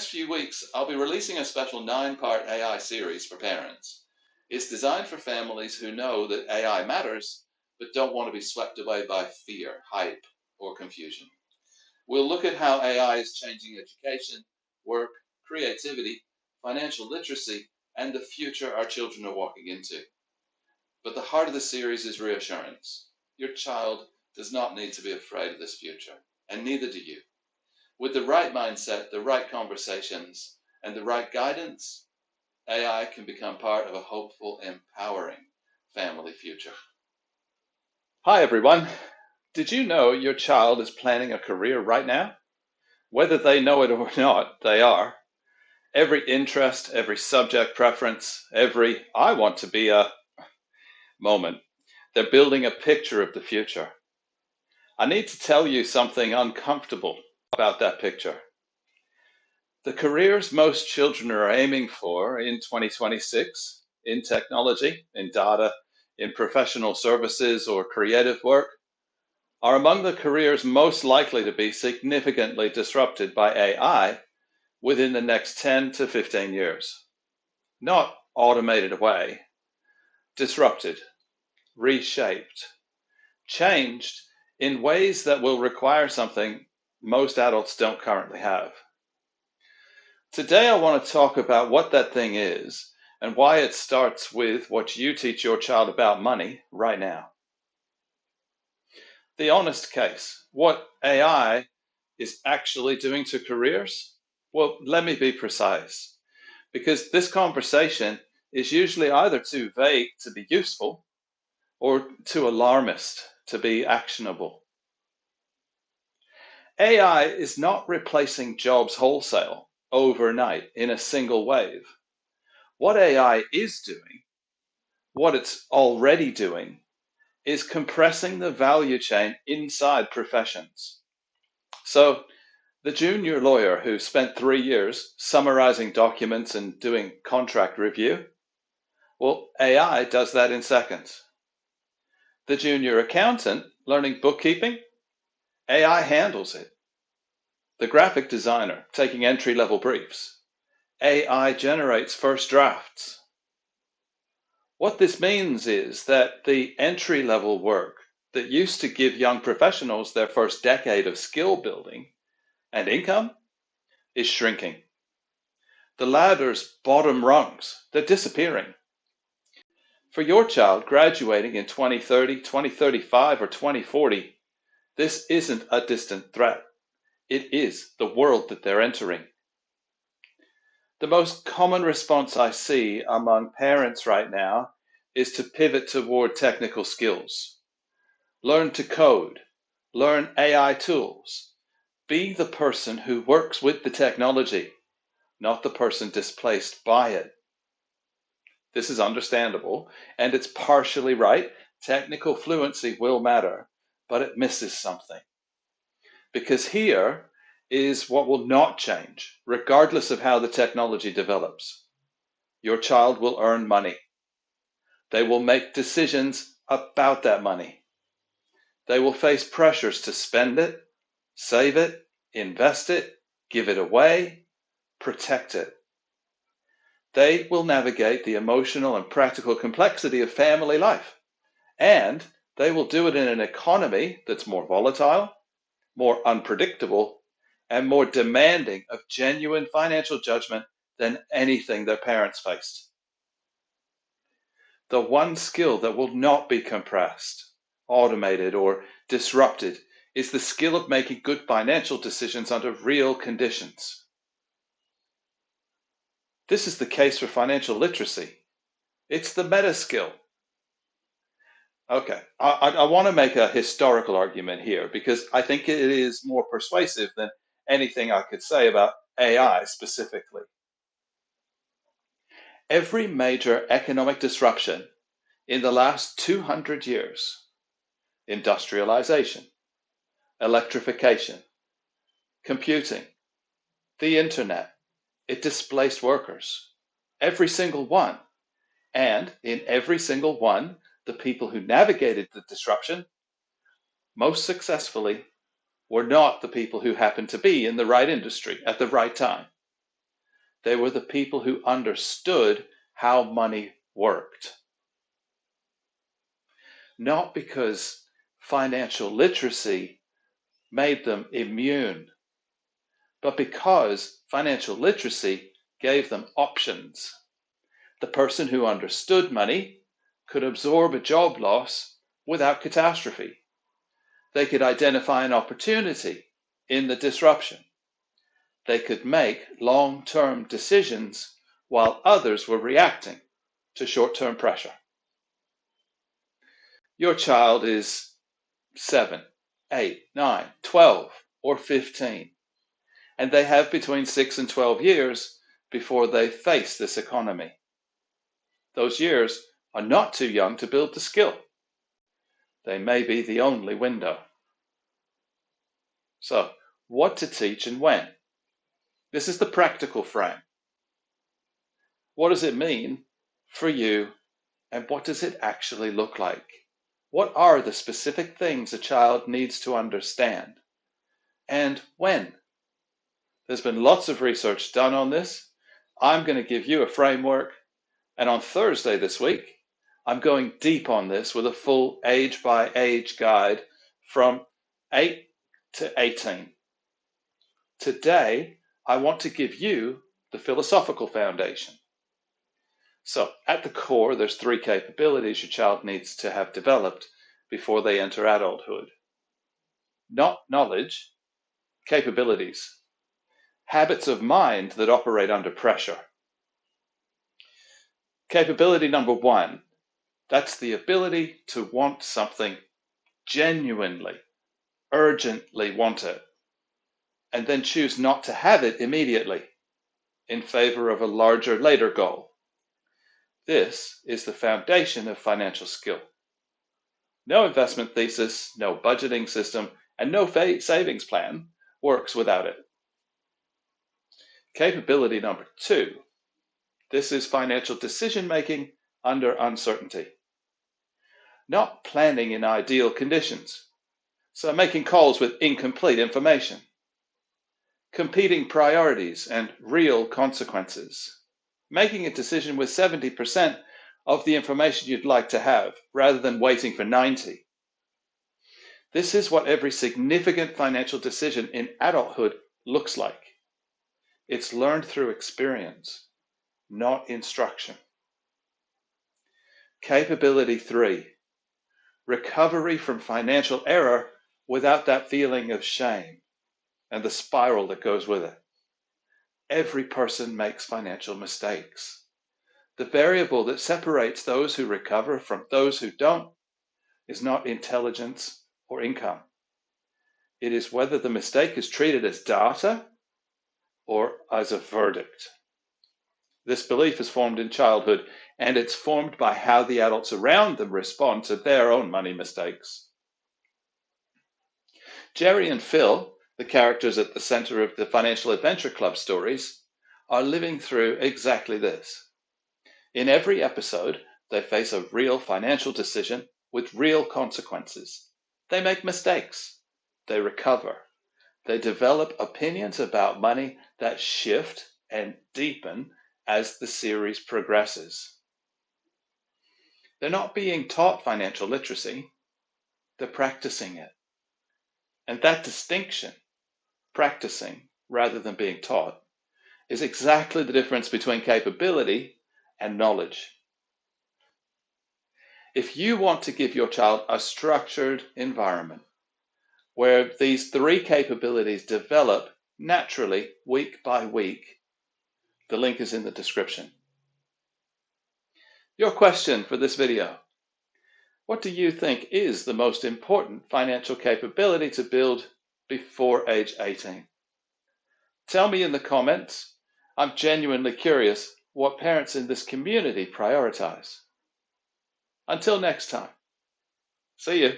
next few weeks, I'll be releasing a special 9-part AI series for parents. It's designed for families who know that AI matters, but don't want to be swept away by fear, hype, or confusion. We'll look at how AI is changing education, work, creativity, financial literacy, and the future our children are walking into. But the heart of the series is reassurance. Your child does not need to be afraid of this future, and neither do you. With the right mindset, the right conversations, and the right guidance, AI can become part of a hopeful, empowering family future. Hi, everyone. Did you know your child is planning a career right now? Whether they know it or not, they are. Every interest, every subject preference, every I want to be a moment, they're building a picture of the future. I need to tell you something uncomfortable about that picture. The careers most children are aiming for in 2026 in technology, in data, in professional services or creative work are among the careers most likely to be significantly disrupted by AI within the next 10 to 15 years. Not automated away, disrupted, reshaped, changed in ways that will require something most adults don't currently have. Today, I want to talk about what that thing is and why it starts with what you teach your child about money right now. The honest case, what AI is actually doing to careers? Well, let me be precise, because this conversation is usually either too vague to be useful or too alarmist to be actionable. AI is not replacing jobs wholesale overnight in a single wave. What AI is doing, what it's already doing, is compressing the value chain inside professions. So, the junior lawyer who spent 3 years summarizing documents and doing contract review, well, AI does that in seconds. The junior accountant learning bookkeeping, AI handles it. The graphic designer taking entry-level briefs, AI generates first drafts. What this means is that the entry-level work that used to give young professionals their first decade of skill building and income is shrinking. The ladder's bottom rungs, they're disappearing. For your child graduating in 2030, 2035, or 2040, this isn't a distant threat. It is the world that they're entering. The most common response I see among parents right now is to pivot toward technical skills. Learn to code, learn AI tools, be the person who works with the technology, not the person displaced by it. This is understandable, and it's partially right. Technical fluency will matter, but it misses something. Because here is what will not change, regardless of how the technology develops. Your child will earn money. They will make decisions about that money. They will face pressures to spend it, save it, invest it, give it away, protect it. They will navigate the emotional and practical complexity of family life, and they will do it in an economy that's more volatile, more unpredictable, and more demanding of genuine financial judgment than anything their parents faced. The one skill that will not be compressed, automated, or disrupted is the skill of making good financial decisions under real conditions. This is the case for financial literacy. It's the meta skill. Okay, I want to make a historical argument here because I think it is more persuasive than anything I could say about AI specifically. Every major economic disruption in the last 200 years, industrialization, electrification, computing, the internet, it displaced workers. Every single one. And in every single one, the people who navigated the disruption most successfully were not the people who happened to be in the right industry at the right time. They were the people who understood how money worked. Not because financial literacy made them immune, but because financial literacy gave them options. The person who understood money could absorb a job loss without catastrophe. They could identify an opportunity in the disruption. They could make long-term decisions while others were reacting to short-term pressure. Your child is 7, 8, 9, 12, or 15, and they have between 6 and 12 years before they face this economy. Those years are not too young to build the skill. They may be the only window. So, what to teach and when? This is the practical frame. What does it mean for you, and what does it actually look like? What are the specific things a child needs to understand? And when? There's been lots of research done on this. I'm going to give you a framework, and on Thursday this week, I'm going deep on this with a full age-by-age guide from 8 to 18. Today, I want to give you the philosophical foundation. So, at the core, there's 3 capabilities your child needs to have developed before they enter adulthood. Not knowledge, capabilities. Habits of mind that operate under pressure. Capability number 1, that's the ability to want something genuinely, urgently want it, and then choose not to have it immediately in favor of a larger later goal. This is the foundation of financial skill. No investment thesis, no budgeting system, and no savings plan works without it. Capability number 2. This is financial decision making under uncertainty. Not planning in ideal conditions, so making calls with incomplete information. Competing priorities and real consequences. Making a decision with 70% of the information you'd like to have, rather than waiting for 90. This is what every significant financial decision in adulthood looks like. It's learned through experience, not instruction. Capability 3, recovery from financial error without that feeling of shame and the spiral that goes with it. Every person makes financial mistakes. The variable that separates those who recover from those who don't is not intelligence or income. It is whether the mistake is treated as data or as a verdict. This belief is formed in childhood, and it's formed by how the adults around them respond to their own money mistakes. Gerri and Phil, the characters at the center of the Financial Adventure Club stories, are living through exactly this. In every episode, they face a real financial decision with real consequences. They make mistakes. They recover. They develop opinions about money that shift and deepen as the series progresses. They're not being taught financial literacy. They're practicing it. And that distinction, practicing rather than being taught, is exactly the difference between capability and knowledge. If you want to give your child a structured environment where these 3 capabilities develop naturally week by week, the link is in the description. Your question for this video: what do you think is the most important financial capability to build before age 18? Tell me in the comments. I'm genuinely curious what parents in this community prioritize. Until next time, see you.